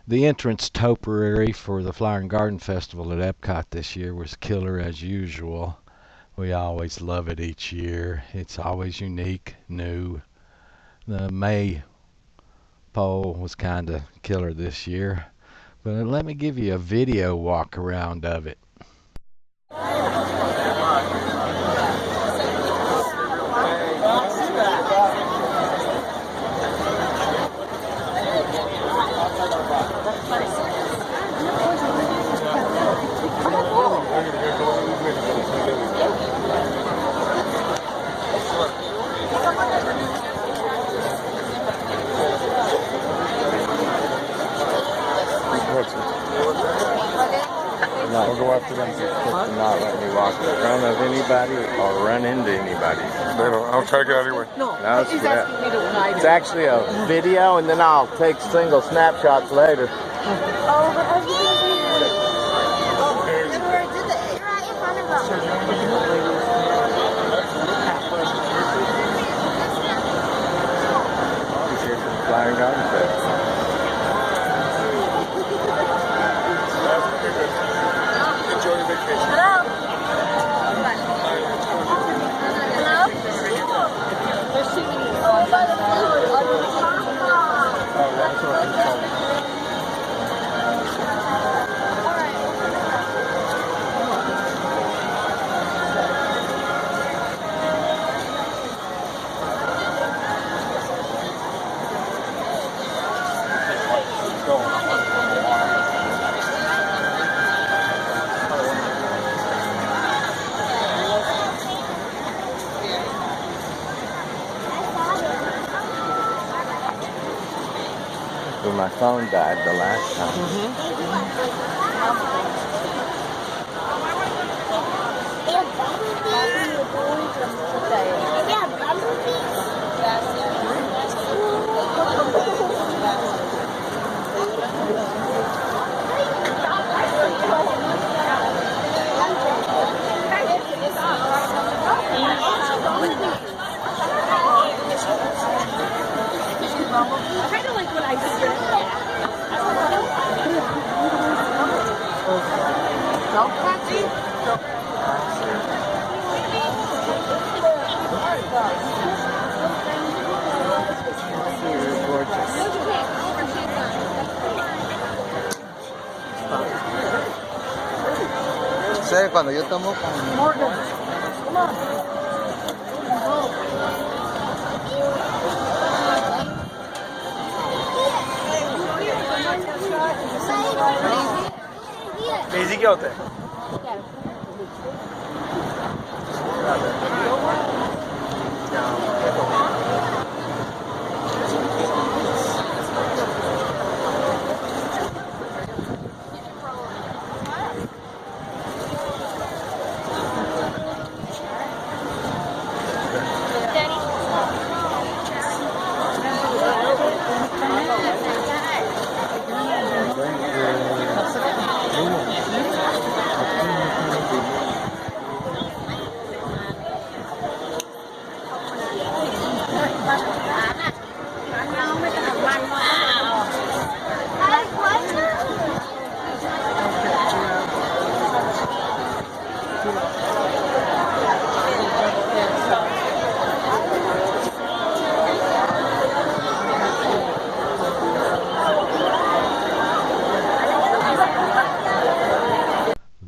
The entrance topiary for the Flower and Garden Festival at Epcot this year was killer as usual. We always love it each year. It's always unique, new. The May pole was kind of killer this year. But let me give you a video walk around of it. We'll go after them to not let me walk in front of anybody or run into anybody. I'll try to get out of your way. No, it's actually a video, and then I'll take single snapshots later. Oh, but have you been here? Where did they? You're right in front of them. Flower and Garden Fest. Enjoy your vacation. Hello? Hello? They're singing it. Oh, by the When my phone died the last time. Kind of like what I said. ¿Sabes cuando yo tomo con Daisy, ¿qué hotel?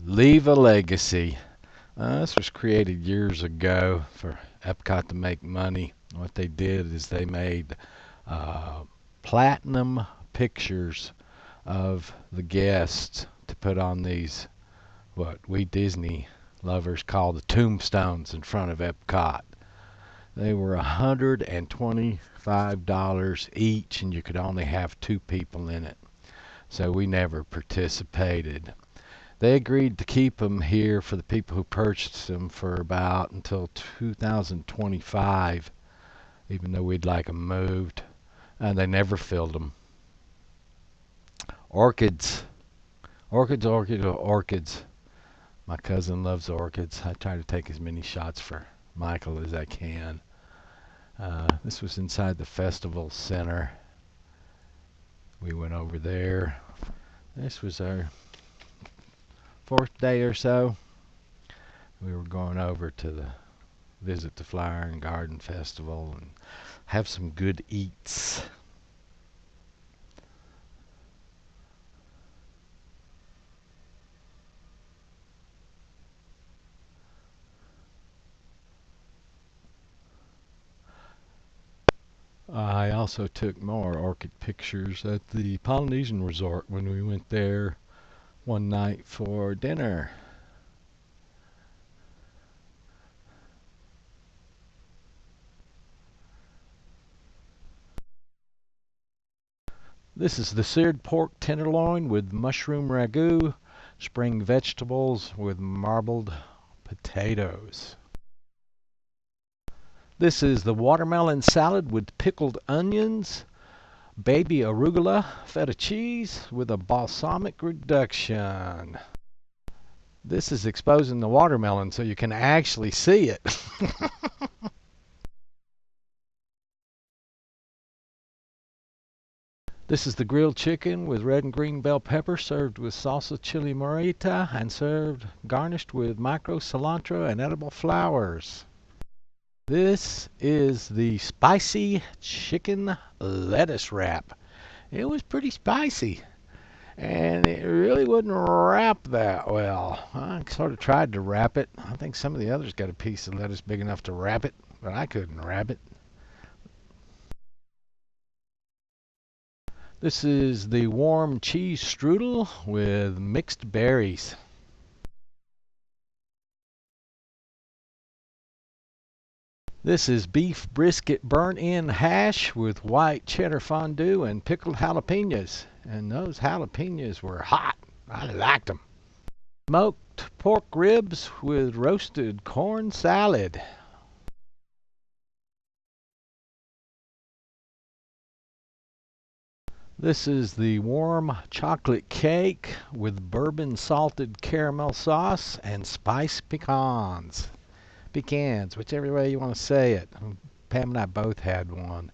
Leave a legacy. This was created years ago for Epcot to make money. What they did is they made platinum pictures of the guests to put on these, what we Disney lovers call the tombstones in front of Epcot. They were $125 each, and you could only have 2 people in it. So we never participated. They agreed to keep them here for the people who purchased them for about until 2025, even though we'd like them moved, and they never filled them. Orchids. Orchids, orchids, orchids. My cousin loves orchids. I try to take as many shots for Michael as I can. This was inside the festival center. We went over there. This was our 4th day or so. We were going over to visit the Flower and Garden Festival and have some good eats. I also took more orchid pictures at the Polynesian Resort when we went there one night for dinner. This is the seared pork tenderloin with mushroom ragu, spring vegetables with marbled potatoes. This is the watermelon salad with pickled onions, baby arugula, feta cheese with a balsamic reduction. This is exposing the watermelon so you can actually see it. This is the grilled chicken with red and green bell pepper served with salsa chili morita and served garnished with micro cilantro and edible flowers. This is the spicy chicken lettuce wrap. It was pretty spicy, and it really wouldn't wrap that well. I sort of tried to wrap it. I think some of the others got a piece of lettuce big enough to wrap it, but I couldn't wrap it. This is the warm cheese strudel with mixed berries. This is beef brisket burnt-in hash with white cheddar fondue and pickled jalapenos. And those jalapenos were hot. I liked them. Smoked pork ribs with roasted corn salad. This is the warm chocolate cake with bourbon salted caramel sauce and spiced pecans. Pecans, whichever way you want to say it. Pam and I both had one.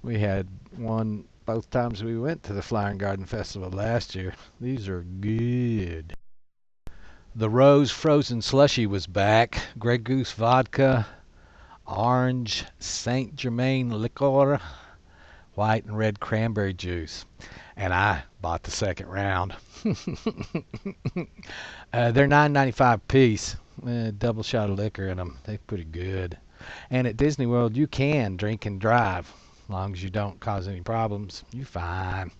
We had one both times we went to the Flower and Garden Festival last year. These are good. The Rose Frozen Slushy was back. Grey Goose vodka, orange Saint Germain liqueur, white and red cranberry juice. And I bought the second round. They're $9.95 a piece. Double shot of liquor in them. They're pretty good. And at Disney World, you can drink and drive. As long as you don't cause any problems, you're fine.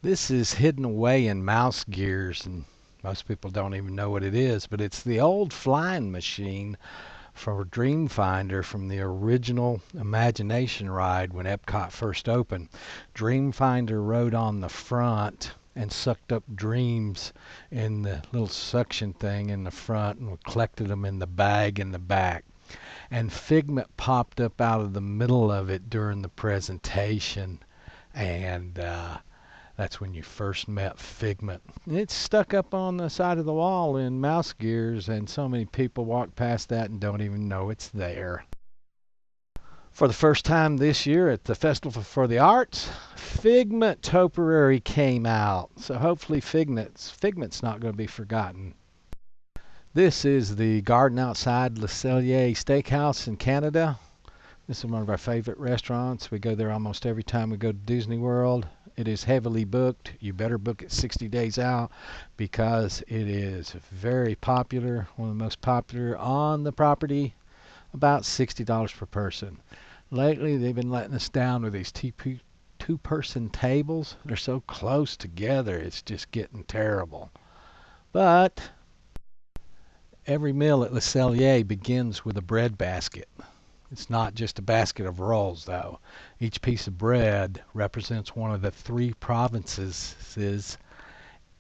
This is hidden away in mouse gears, and most people don't even know what it is, but it's the old flying machine for Dreamfinder from the original Imagination ride when Epcot first opened. Dreamfinder rode on the front and sucked up dreams in the little suction thing in the front and collected them in the bag in the back. And Figment popped up out of the middle of it during the presentation, and that's when you first met Figment. It's stuck up on the side of the wall in mouse gears, and so many people walk past that and don't even know it's there. For the first time this year at the Festival for the Arts, Figment Topiary came out. So hopefully Figment's not going to be forgotten. This is the Garden Outside Le Cellier Steakhouse in Canada. This is one of our favorite restaurants. We go there almost every time we go to Disney World. It is heavily booked. You better book it 60 days out because it is very popular, one of the most popular on the property, about $60 per person. Lately, they've been letting us down with these two-person tables. They're so close together, it's just getting terrible. But every meal at Le Cellier begins with a bread basket. It's not just a basket of rolls, though. Each piece of bread represents one of the 3 provinces,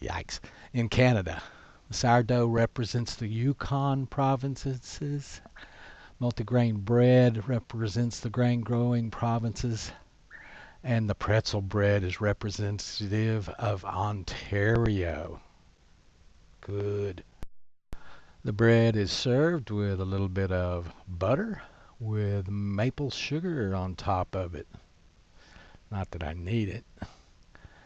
yikes, in Canada. The sourdough represents the Yukon provinces. Multigrain bread represents the grain-growing provinces. And the pretzel bread is representative of Ontario. Good. The bread is served with a little bit of butter, with maple sugar on top of it. Not that I need it.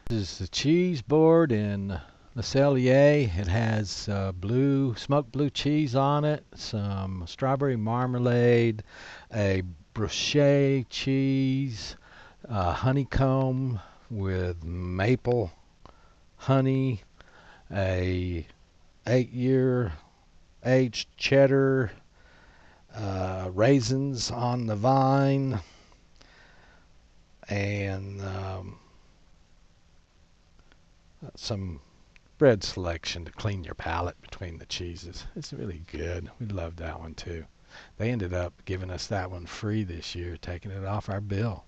This is the cheese board in Le Cellier. It has smoked blue cheese on it, some strawberry marmalade, a brochet cheese, honeycomb with maple honey, a 8-year aged cheddar, raisins on the vine, and some bread selection to clean your palate between the cheeses. It's really good. We love that one too. They ended up giving us that one free this year, taking it off our bill.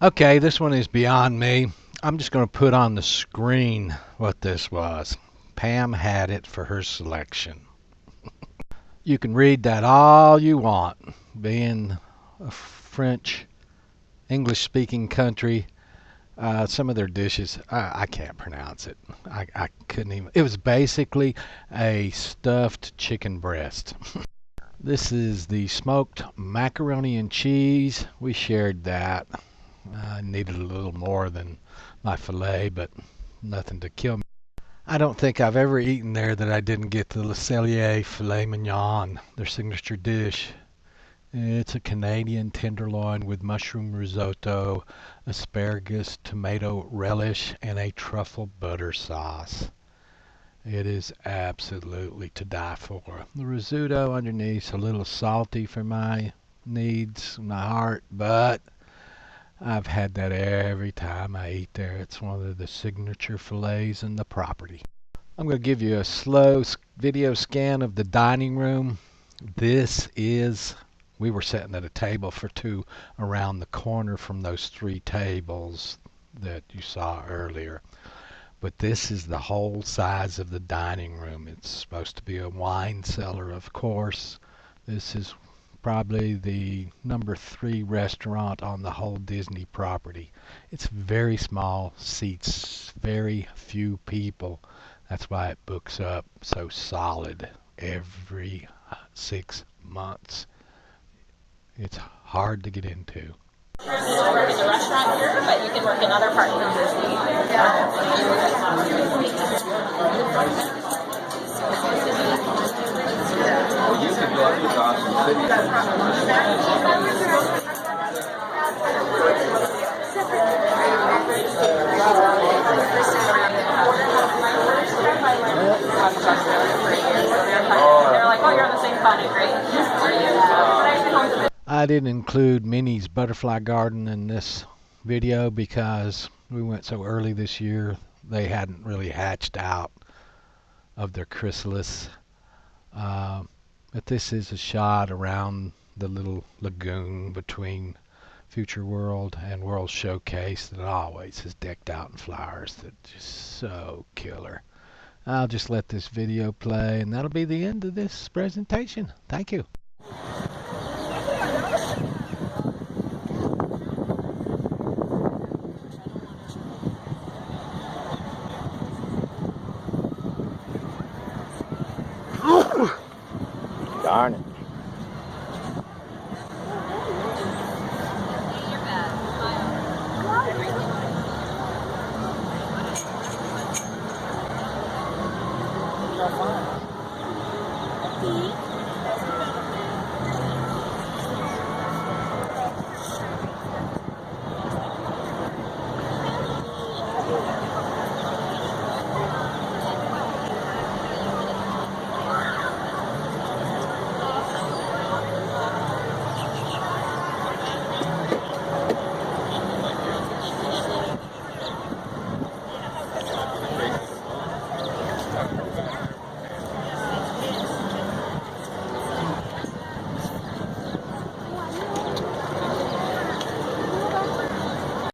Okay, this one is beyond me. I'm just going to put on the screen what this was. Pam had it for her selection. You can read that all you want. Being a French, English-speaking country, some of their dishes, I can't pronounce it. I couldn't even. It was basically a stuffed chicken breast. This is the smoked macaroni and cheese. We shared that. I needed a little more than my filet, but nothing to kill me. I don't think I've ever eaten there that I didn't get the Le Cellier filet mignon, their signature dish. It's a Canadian tenderloin with mushroom risotto, asparagus, tomato relish, and a truffle butter sauce. It is absolutely to die for. The risotto underneath is a little salty for my needs, my heart, but I've had that every time I eat there. It's one of the signature fillets in the property. I'm going to give you a slow video scan of the dining room. We were sitting at a table for two around the corner from those 3 tables that you saw earlier. But this is the whole size of the dining room. It's supposed to be a wine cellar, of course. This is probably the number 3 restaurant on the whole Disney property. It's very small, seats very few people. That's why it books up so solid every 6 months. It's hard to get into. You work in the restaurant here, but you can work in other parts of Disney. You could go up to Dawson They're like, oh, you're on the same planet, great. I didn't include Minnie's Butterfly Garden in this video because we went so early this year. They hadn't really hatched out of their chrysalis. But this is a shot around the little lagoon between Future World and World Showcase that always is decked out in flowers. That's just so killer. I'll just let this video play, and that'll be the end of this presentation. Thank you.